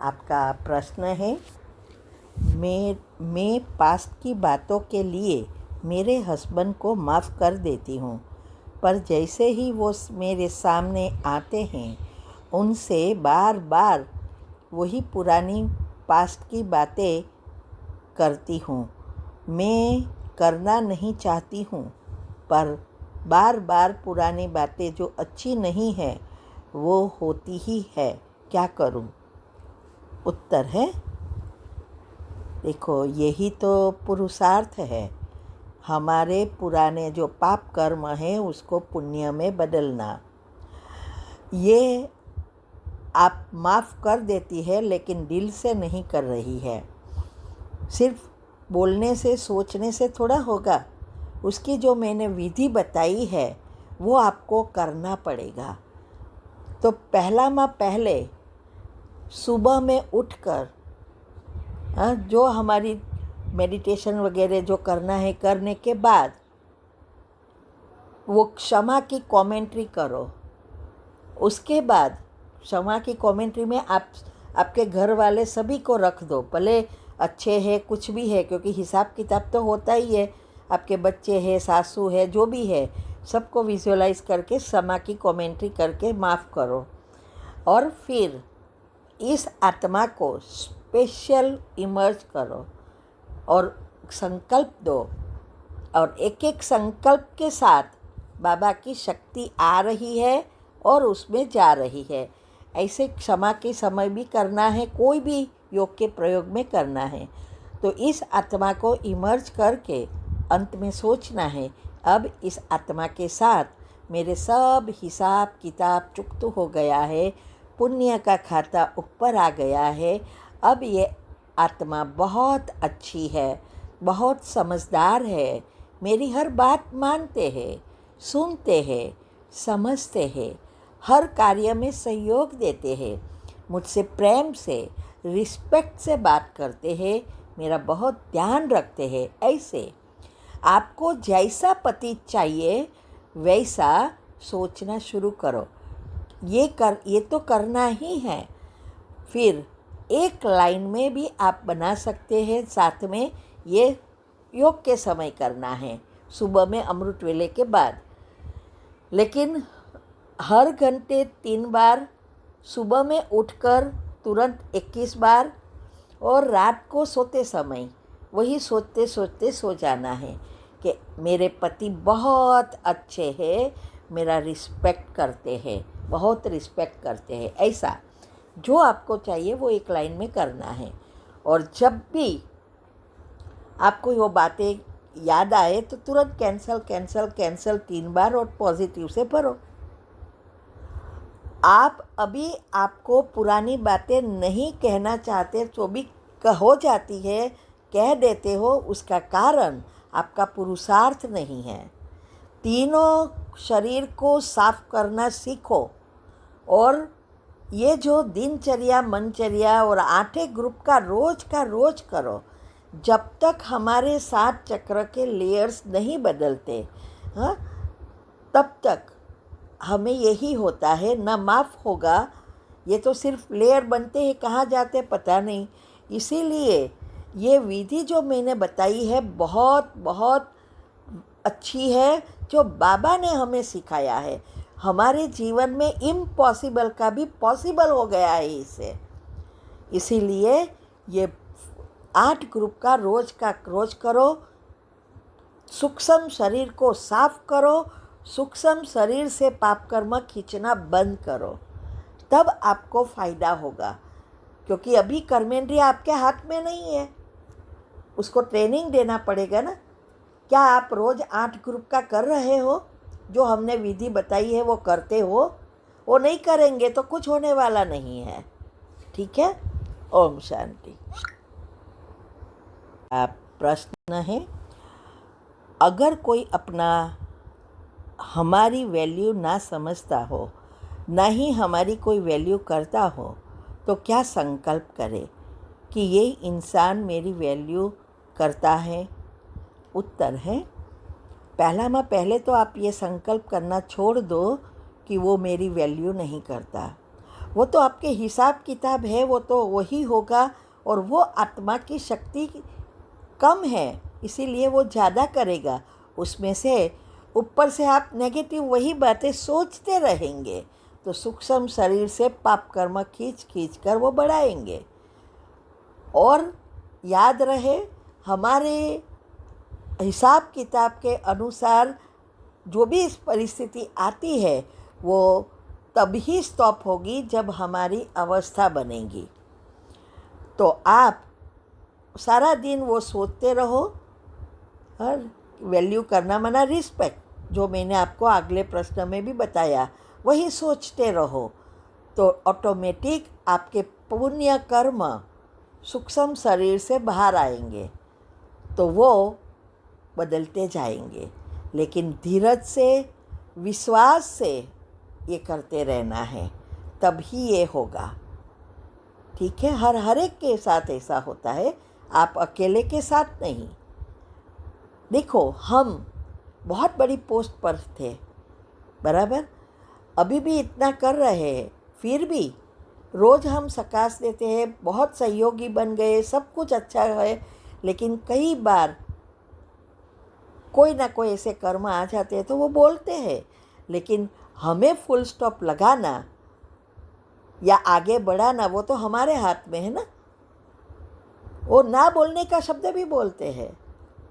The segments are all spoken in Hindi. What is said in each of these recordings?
आपका प्रश्न है, मैं पास्ट की बातों के लिए मेरे हस्बैंड को माफ़ कर देती हूँ, पर जैसे ही वो मेरे सामने आते हैं उनसे बार बार वही पुरानी पास्ट की बातें करती हूँ। मैं करना नहीं चाहती हूँ, पर बार बार पुरानी बातें जो अच्छी नहीं है वो होती ही है। क्या करूँ? उत्तर है, देखो, यही तो पुरुषार्थ है। हमारे पुराने जो पाप कर्म है उसको पुण्य में बदलना। ये आप माफ़ कर देती है लेकिन दिल से नहीं कर रही है। सिर्फ बोलने से सोचने से थोड़ा होगा। उसकी जो मैंने विधि बताई है वो आपको करना पड़ेगा। तो पहले सुबह में उठकर जो हमारी मेडिटेशन वगैरह जो करना है, करने के बाद वो क्षमा की कमेंट्री करो। उसके बाद क्षमा की कमेंट्री में आपके घर वाले सभी को रख दो, भले अच्छे हैं कुछ भी है, क्योंकि हिसाब किताब तो होता ही है। आपके बच्चे हैं, सासू है, जो भी है, सबको विजुअलाइज करके क्षमा की कमेंट्री करके माफ़ करो। और फिर इस आत्मा को स्पेशल इमर्ज करो और संकल्प दो, और एक एक संकल्प के साथ बाबा की शक्ति आ रही है और उसमें जा रही है। ऐसे क्षमा के समय भी करना है, कोई भी योग के प्रयोग में करना है। तो इस आत्मा को इमर्ज करके अंत में सोचना है, अब इस आत्मा के साथ मेरे सब हिसाब किताब चुकत हो गया है, पुण्य का खाता ऊपर आ गया है। अब ये आत्मा बहुत अच्छी है, बहुत समझदार है, मेरी हर बात मानते हैं, सुनते हैं, समझते हैं, हर कार्य में सहयोग देते हैं, मुझसे प्रेम से रिस्पेक्ट से बात करते हैं, मेरा बहुत ध्यान रखते हैं। ऐसे आपको जैसा पति चाहिए वैसा सोचना शुरू करो। ये तो करना ही है। फिर एक लाइन में भी आप बना सकते हैं, साथ में ये योग के समय करना है, सुबह में अमृत वेले के बाद। लेकिन हर घंटे 3 बार, सुबह में उठकर तुरंत 21 बार, और रात को सोते समय वही सोचते सोचते सो जाना है कि मेरे पति बहुत अच्छे हैं, मेरा रिस्पेक्ट करते हैं, बहुत रिस्पेक्ट करते हैं। ऐसा जो आपको चाहिए वो एक लाइन में करना है। और जब भी आपको वो बातें याद आए तो तुरंत कैंसल कैंसल कैंसल 3 बार और पॉजिटिव से भरो। आप अभी आपको पुरानी बातें नहीं कहना चाहते तो भी हो जाती है, कह देते हो, उसका कारण आपका पुरुषार्थ नहीं है। तीनों शरीर को साफ करना सीखो, और ये जो दिनचर्या मनचर्या और 8 ग्रुप का रोज करो। जब तक हमारे 7 चक्र के लेयर्स नहीं बदलते, हाँ, तब तक हमें यही होता है, ना माफ़ होगा। ये तो सिर्फ लेयर बनते हैं, कहाँ जाते पता नहीं। इसीलिए ये विधि जो मैंने बताई है बहुत बहुत अच्छी है, जो बाबा ने हमें सिखाया है। हमारे जीवन में इम्पॉसिबल का भी पॉसिबल हो गया है इससे। इसीलिए ये 8 ग्रुप का रोज करो। सूक्ष्म शरीर को साफ करो, सूक्ष्म शरीर से पाप कर्म खींचना बंद करो, तब आपको फ़ायदा होगा। क्योंकि अभी कर्मेंद्रिय आपके हाथ में नहीं है, उसको ट्रेनिंग देना पड़ेगा ना। क्या आप रोज़ 8 ग्रुप का कर रहे हो? जो हमने विधि बताई है वो करते हो? वो नहीं करेंगे तो कुछ होने वाला नहीं है। ठीक है? ओम शांति। आप प्रश्न है, अगर कोई अपना हमारी वैल्यू ना समझता हो, ना ही हमारी कोई वैल्यू करता हो, तो क्या संकल्प करे कि ये इंसान मेरी वैल्यू करता है? उत्तर है, पहले तो आप ये संकल्प करना छोड़ दो कि वो मेरी वैल्यू नहीं करता। वो तो आपके हिसाब किताब है, वो तो वही होगा। और वो आत्मा की शक्ति कम है, इसीलिए वो ज़्यादा करेगा। उसमें से ऊपर से आप नेगेटिव वही बातें सोचते रहेंगे, तो सूक्ष्म शरीर से पाप कर्म खींच खींच कर वो बढ़ाएंगे। और याद रहे, हमारे हिसाब किताब के अनुसार जो भी इस परिस्थिति आती है वो तभी स्टॉप होगी जब हमारी अवस्था बनेगी। तो आप सारा दिन वो सोचते रहो। और वैल्यू करना माना रिस्पेक्ट, जो मैंने आपको अगले प्रश्न में भी बताया, वही सोचते रहो। तो ऑटोमेटिक आपके पुण्य कर्म सूक्ष्म शरीर से बाहर आएंगे, तो वो बदलते जाएंगे। लेकिन धीरज से, विश्वास से ये करते रहना है, तभी ये होगा। ठीक है, हर एक के साथ ऐसा होता है, आप अकेले के साथ नहीं। देखो, हम बहुत बड़ी पोस्ट पर थे, बराबर, अभी भी इतना कर रहे हैं, फिर भी रोज़ हम सकाश देते हैं, बहुत सहयोगी बन गए, सब कुछ अच्छा है। लेकिन कई बार कोई ना कोई ऐसे कर्म आ जाते हैं तो वो बोलते हैं, लेकिन हमें फुल स्टॉप लगाना या आगे बढ़ाना वो तो हमारे हाथ में है ना। वो ना बोलने का शब्द भी बोलते हैं,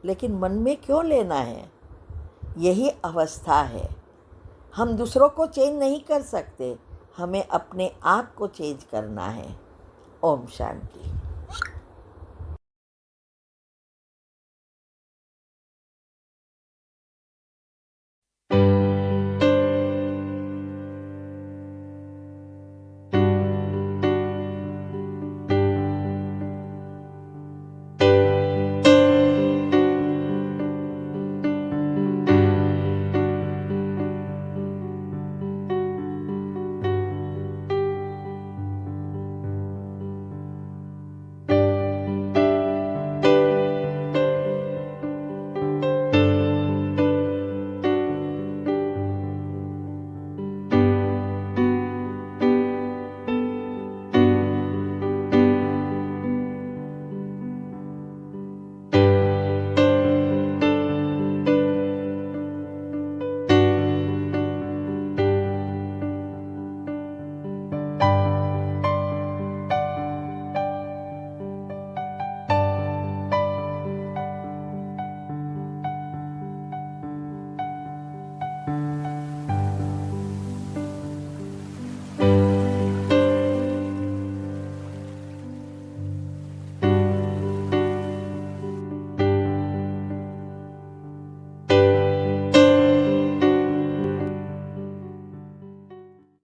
लेकिन मन में क्यों लेना है? यही अवस्था है। हम दूसरों को चेंज नहीं कर सकते, हमें अपने आप को चेंज करना है। ओम शांति।